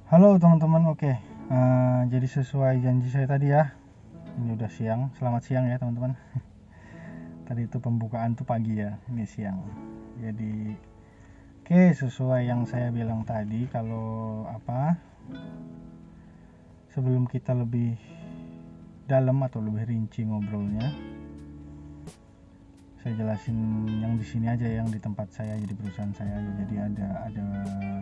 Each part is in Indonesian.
Halo teman-teman, oke. Jadi sesuai janji saya tadi ya, ini udah siang. Selamat siang ya teman-teman. Tadi itu pembukaan tuh pagi ya, ini siang. Jadi oke, sesuai yang saya bilang tadi, kalau sebelum kita lebih dalam atau lebih rinci ngobrolnya, saya jelasin yang di sini aja, yang di tempat saya, jadi perusahaan saya aja. Jadi ada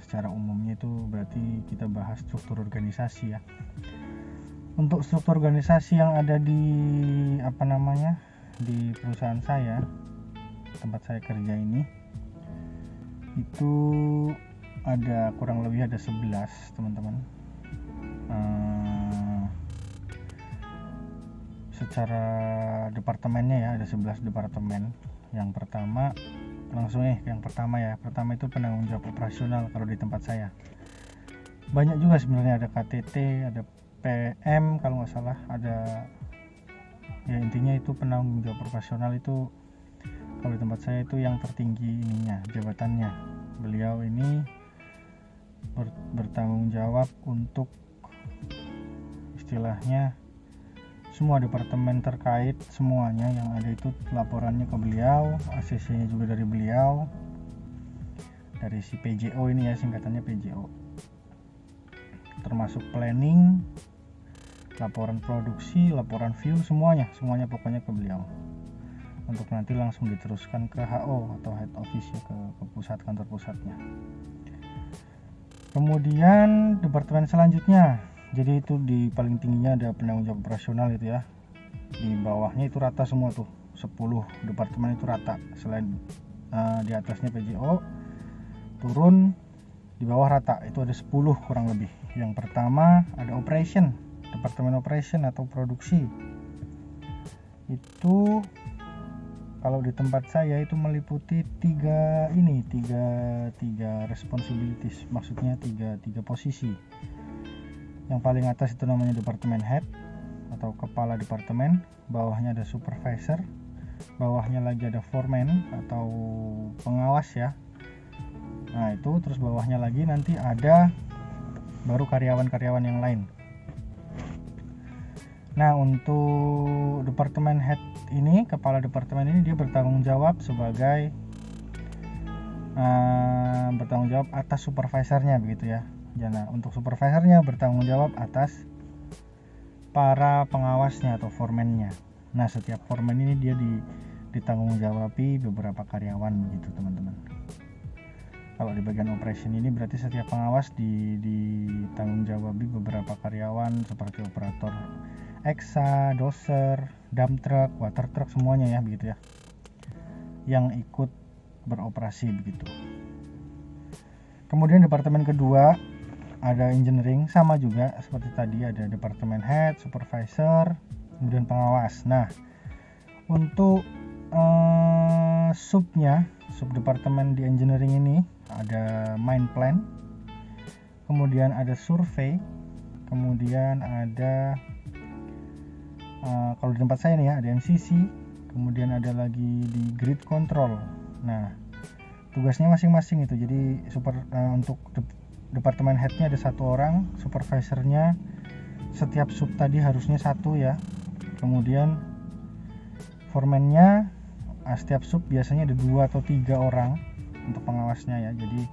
secara umumnya itu berarti kita bahas struktur organisasi ya. Untuk struktur organisasi yang ada di di perusahaan saya, tempat saya kerja ini, itu ada kurang lebih ada 11 teman-teman. Secara departemennya ya, ada 11 departemen. Yang pertama itu penanggung jawab operasional kalau di tempat saya. Banyak juga sebenarnya, ada KTT, ada PM kalau nggak salah, ada ya, intinya itu penanggung jawab operasional. Itu kalau di tempat saya itu yang tertinggi jabatannya. Beliau ini bertanggung jawab untuk istilahnya semua departemen terkait, semuanya yang ada itu laporannya ke beliau, ACC-nya juga dari beliau, dari si PJO ini ya, singkatannya PJO, termasuk planning, laporan produksi, laporan view, semuanya pokoknya ke beliau, untuk nanti langsung diteruskan ke HO atau head office ya, ke pusat, kantor pusatnya. Kemudian departemen selanjutnya, jadi itu di paling tingginya ada penanggung jawab operasional itu ya, di bawahnya itu rata semua tuh, 10 departemen itu rata. Selain di atasnya PJO, turun di bawah rata itu ada 10 kurang lebih. Yang pertama ada operation, departemen operation atau produksi. Itu kalau di tempat saya itu meliputi tiga responsibilities, maksudnya tiga posisi. Yang paling atas itu namanya departemen head atau kepala departemen, bawahnya ada supervisor, bawahnya lagi ada foreman atau pengawas ya. Nah itu, terus bawahnya lagi nanti ada baru karyawan-karyawan yang lain. Nah untuk departemen head ini, kepala departemen ini, dia bertanggung jawab sebagai bertanggung jawab atas supervisornya begitu ya. Nah untuk supervisornya bertanggung jawab atas para pengawasnya atau foreman-nya. Nah setiap foreman ini dia ditanggung jawabi beberapa karyawan begitu teman-teman. Kalau di bagian operation ini berarti setiap pengawas ditanggung jawabi beberapa karyawan, seperti operator EXA, doser, dump truck, water truck, semuanya ya begitu ya, yang ikut beroperasi begitu. Kemudian departemen kedua ada engineering, sama juga seperti tadi, ada departemen head, supervisor, kemudian pengawas. Nah untuk sub departemen di engineering ini ada main plan, kemudian ada survei, kemudian ada kalau di tempat saya nih ya ada MCC, kemudian ada lagi di grid control. Nah tugasnya masing-masing itu. Jadi untuk departemen headnya ada 1 orang, supervisornya setiap sub tadi harusnya 1 ya, kemudian foreman-nya setiap sub biasanya ada 2 atau 3 orang untuk pengawasnya ya. Jadi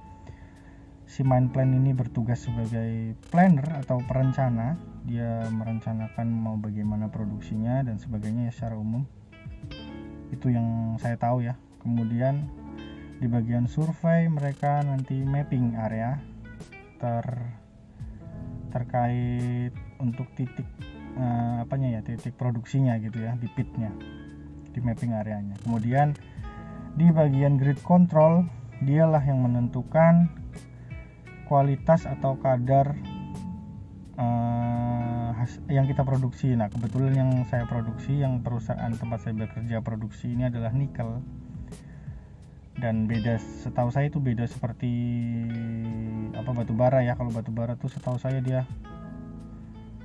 si main plan ini bertugas sebagai planner atau perencana, dia merencanakan mau bagaimana produksinya dan sebagainya ya, secara umum itu yang saya tahu ya. Kemudian di bagian survei mereka nanti mapping area terkait untuk titik titik produksinya gitu ya, di pitnya, di mapping areanya. Kemudian di bagian grid control, dialah yang menentukan kualitas atau kadar yang kita produksi. Nah kebetulan yang saya produksi, yang perusahaan tempat saya bekerja produksi ini adalah nikel, dan beda, setahu saya itu beda seperti batu bara ya. Kalau batu bara tuh setahu saya dia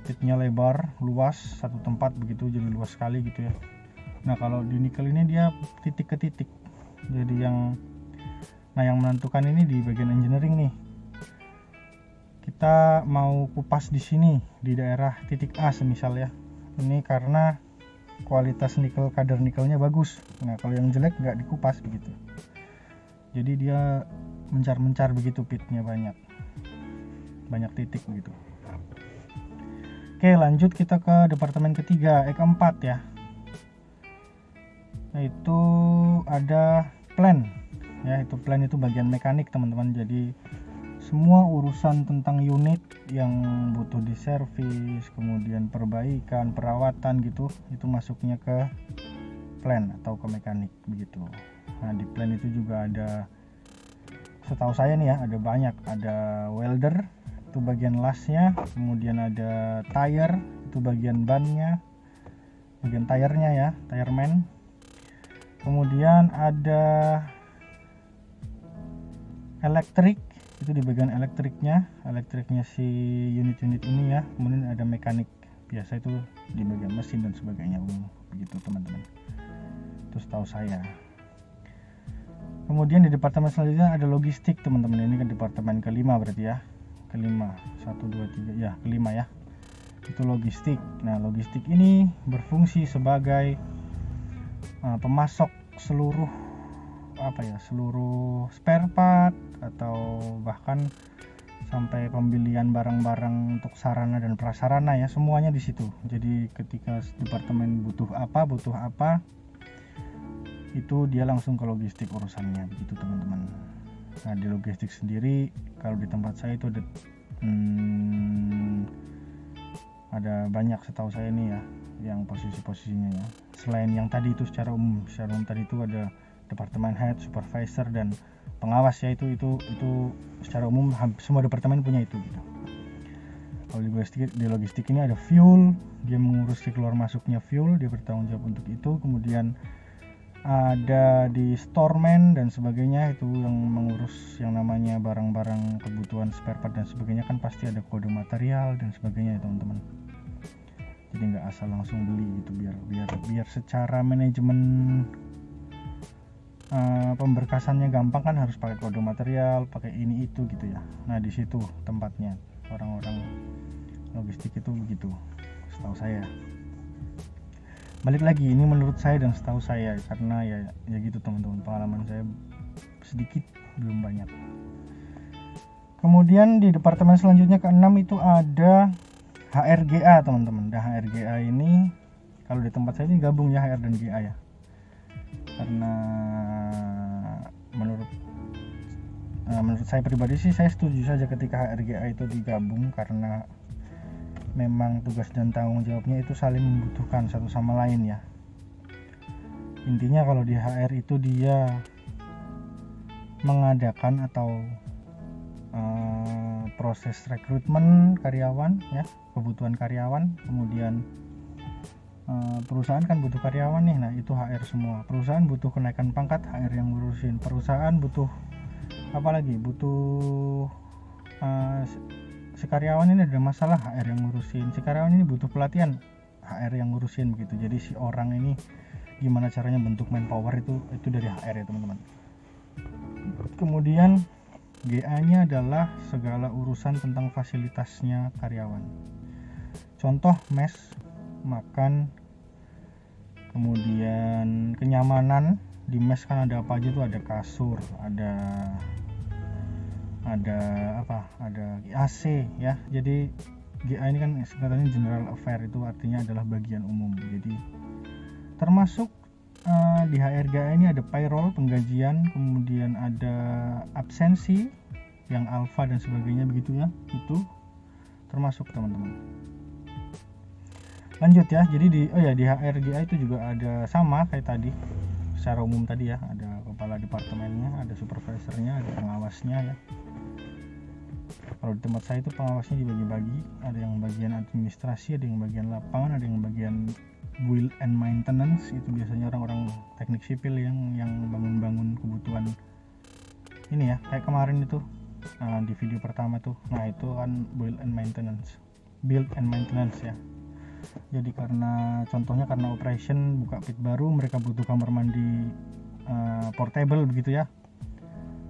pitnya lebar, luas, satu tempat begitu, jadi luas sekali gitu ya. Nah kalau di nikel ini dia titik ke titik, jadi yang menentukan ini di bagian engineering nih. kita mau kupas di sini di daerah titik A semisal ya, ini karena kualitas nikel, kadar nikelnya bagus. Nah kalau yang jelek nggak dikupas begitu, jadi dia mencar-mencar begitu, pitnya banyak titik begitu. Oke, lanjut kita ke departemen ketiga, keempat ya, yaitu ada plan ya. Itu plan itu bagian mekanik teman-teman, jadi semua urusan tentang unit yang butuh diservis, kemudian perbaikan, perawatan gitu, itu masuknya ke plan atau ke mekanik begitu. Nah di plan itu juga ada, setahu saya nih ya, ada banyak, ada welder itu bagian lasnya, kemudian ada tire itu bagian bannya, bagian tire-nya ya, tireman. Kemudian ada elektrik, itu di bagian elektriknya si unit-unit ini ya. Kemudian ada mekanik, biasa itu di bagian mesin dan sebagainya, begitu teman-teman, itu setahu saya. Kemudian di departemen selanjutnya ada logistik teman-teman, ini kan departemen kelima berarti ya, kelima, 1, 2, 3 ya, kelima ya, itu logistik. Nah logistik ini berfungsi sebagai pemasok seluruh seluruh spare part, atau bahkan sampai pembelian barang-barang untuk sarana dan prasarana ya, semuanya di situ. Jadi ketika departemen butuh apa itu dia langsung ke logistik urusannya begitu teman-teman. Nah di logistik sendiri kalau di tempat saya itu ada banyak setahu saya nih ya yang posisi-posisinya ya. Selain yang tadi itu secara umum tadi itu ada departemen head, supervisor dan pengawas ya, itu secara umum semua departemen punya itu gitu. Kalau di logistik ini ada fuel, dia mengurus keluar masuknya fuel, dia bertanggung jawab untuk itu. Kemudian ada di storeman dan sebagainya, itu yang mengurus yang namanya barang-barang kebutuhan spare part dan sebagainya, kan pasti ada kode material dan sebagainya ya teman-teman. Jadi nggak asal langsung beli gitu, biar secara manajemen pemberkasannya gampang kan, harus pakai kode material, pakai ini itu gitu ya. Nah di situ tempatnya orang-orang logistik itu begitu setahu saya. Balik lagi, ini menurut saya dan setahu saya, karena ya gitu teman-teman, pengalaman saya sedikit, belum banyak. Kemudian di departemen selanjutnya ke-6 itu ada HRGA teman-teman. Nah HRGA ini kalau di tempat saya ini gabung ya, HR dan GA ya, karena menurut saya pribadi sih, saya setuju saja ketika HRGA itu digabung, karena memang tugas dan tanggung jawabnya itu saling membutuhkan satu sama lain ya. Intinya kalau di HR itu dia mengadakan atau proses rekrutmen karyawan ya, kebutuhan karyawan. Kemudian perusahaan kan butuh karyawan nih, nah itu HR semua. Perusahaan butuh kenaikan pangkat, HR yang ngurusin. Perusahaan butuh apa lagi, butuh si karyawan ini ada masalah, HR yang ngurusin. Si karyawan ini butuh pelatihan, HR yang ngurusin begitu. Jadi si orang ini gimana caranya bentuk manpower itu dari HR ya teman-teman. Kemudian GA-nya adalah segala urusan tentang fasilitasnya karyawan. Contoh mes, makan, kemudian kenyamanan. Di mes kan ada apa aja tuh, ada kasur, ada AC ya. Jadi GA ini kan sebenarnya general affair, itu artinya adalah bagian umum. Jadi termasuk di HRGA ini ada payroll, penggajian, kemudian ada absensi yang alfa dan sebagainya begitu ya, itu termasuk teman-teman. Lanjut ya, jadi di HRGA itu juga ada sama kayak tadi secara umum tadi ya, ada kepala departemennya, ada supervisornya, ada pengawasnya ya. Kalau di tempat saya itu pengawasnya dibagi-bagi, ada yang bagian administrasi, ada yang bagian lapangan, ada yang bagian build and maintenance, itu biasanya orang-orang teknik sipil yang bangun-bangun kebutuhan ini ya, kayak kemarin itu di video pertama tuh. Nah itu kan build and maintenance ya. Jadi karena operation buka pit baru, mereka butuh kamar mandi portable begitu ya.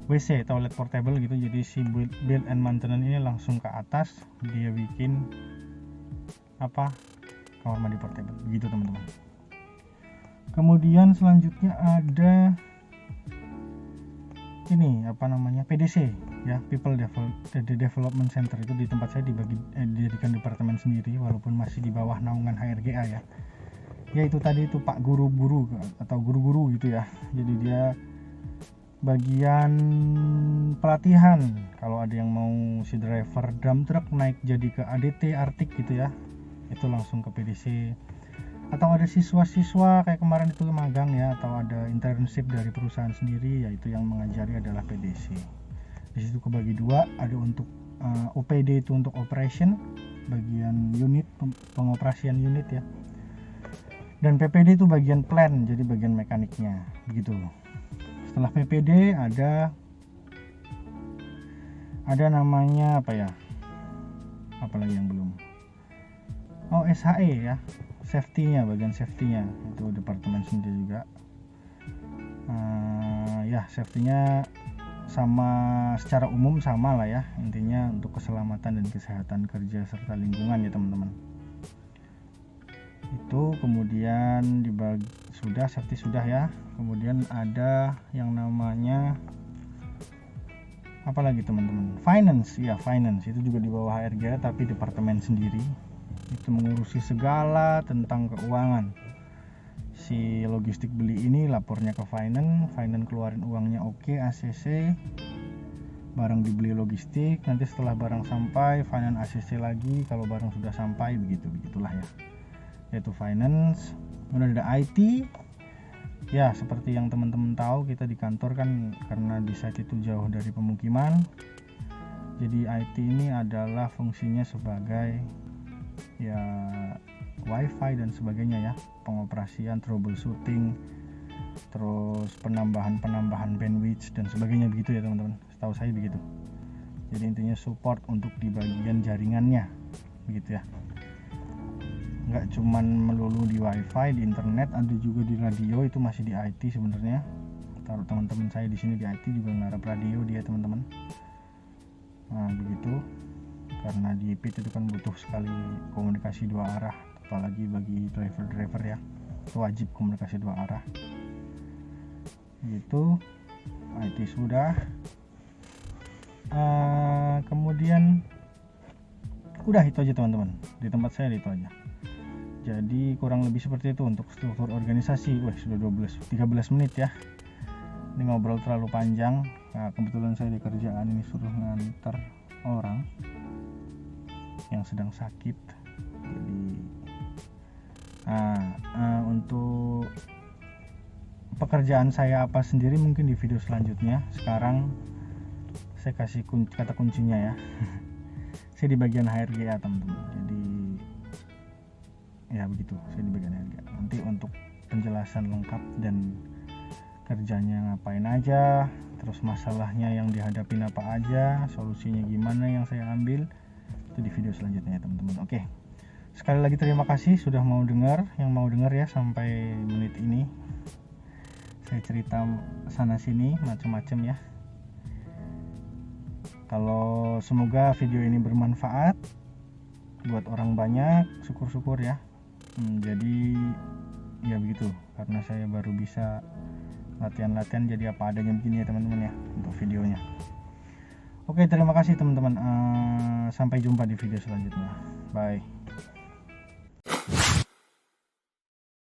WC, toilet portable gitu. Jadi si build and maintenance ini langsung ke atas, dia bikin kamar mandi portable begitu teman-teman. Kemudian selanjutnya ada ini PDC ya, People Development Center. Itu di tempat saya dijadikan departemen sendiri walaupun masih di bawah naungan HRGA ya. Ya itu tadi itu Pak guru-guru atau guru-guru gitu ya. Jadi dia bagian pelatihan kalau ada yang mau si driver dump truck naik jadi ke ADT Artik gitu ya, itu langsung ke PDC. Atau ada siswa-siswa kayak kemarin itu magang ya, atau ada internship dari perusahaan sendiri, yaitu yang mengajari adalah PDC. Di situ kebagi dua, ada untuk OPD itu untuk operation, bagian unit pengoperasian unit ya, dan PPD itu bagian plan, jadi bagian mekaniknya begitu. Setelah PPD ada namanya apalagi yang belum, SHE ya, safety-nya, bagian safety-nya itu departemen sendiri juga. Ya safety-nya sama, secara umum sama lah ya, intinya untuk keselamatan dan kesehatan kerja serta lingkungan ya teman-teman. Itu kemudian dibagi sudah, safety sudah ya. Kemudian ada yang namanya apalagi teman-teman, finance ya, finance itu juga di bawah HRGA tapi departemen sendiri. Itu mengurusi segala tentang keuangan. Si logistik beli ini lapornya ke finance keluarin uangnya oke, ACC, barang dibeli logistik, nanti setelah barang sampai finance ACC lagi kalau barang sudah sampai, begitulah ya. Yaitu finance. Kemudian ada IT. Ya, seperti yang teman-teman tahu, kita di kantor kan karena di site itu jauh dari pemukiman. Jadi IT ini adalah fungsinya sebagai ya wifi dan sebagainya ya, pengoperasian, troubleshooting, terus penambahan bandwidth dan sebagainya begitu ya teman-teman. Setahu saya begitu. Jadi intinya support untuk di bagian jaringannya begitu ya. Nggak cuman melulu di wifi, di internet, ada juga di radio, itu masih di IT sebenarnya. Taruh teman-teman saya di sini di IT juga ngarap radio dia teman-teman. Nah begitu, karena di PIT itu kan butuh sekali komunikasi dua arah, apalagi bagi driver ya, itu wajib komunikasi dua arah. Gitu, IT sudah. Kemudian udah itu aja teman-teman, di tempat saya itu aja. Jadi kurang lebih seperti itu untuk struktur organisasi. Sudah 13 menit ya. Ini ngobrol terlalu panjang. Nah, kebetulan saya di kerjaan ini suruh nganter orang yang sedang sakit. Jadi untuk pekerjaan saya apa sendiri mungkin di video selanjutnya. Sekarang saya kasih kata kuncinya ya. Saya di bagian HRGA teman-teman. Jadi ya begitu, saya di bagian HRGA. Nanti untuk penjelasan lengkap dan kerjanya ngapain aja, terus masalahnya yang dihadapin apa aja, solusinya gimana yang saya ambil, itu di video selanjutnya ya teman-teman. Oke, sekali lagi terima kasih sudah mau dengar, yang mau dengar ya sampai menit ini. Saya cerita sana sini macam-macam ya. Kalau semoga video ini bermanfaat buat orang banyak, syukur-syukur ya. Jadi ya begitu, karena saya baru bisa latihan-latihan jadi apa adanya begini ya teman-teman ya untuk videonya. Oke, terima kasih teman-teman. Sampai jumpa di video selanjutnya. Bye.